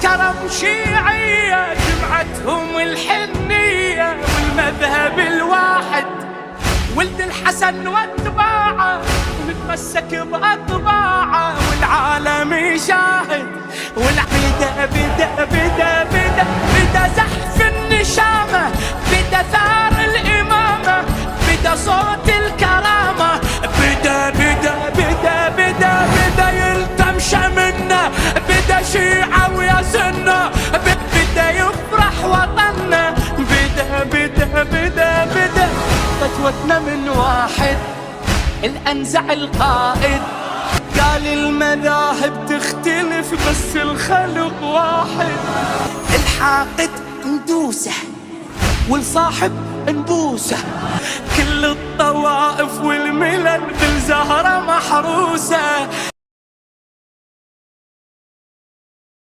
كرم شيعية جمعتهم الحنية والمذهب الواحد، ولد الحسن واتباعه متمسك بأطباعه والعالم يشاهد. والبدا بدا بدا بدا بدا زحف النشامة، بدا ثار الإمامة، بدا صوت الكرامة، بدا بدا بدا بدا بدا يلتم شمنا، بدا شيعة ويا سنة، بدا يفرح وطننا، بدا بدا بدا بدا فتوتنا من واحد. الأنزع القائد قال المذاهب تختلف بس الخلق واحد. الحاقد ندوسه والصاحب نبوسه، كل الطوائف والملل بالزهرة محروسة.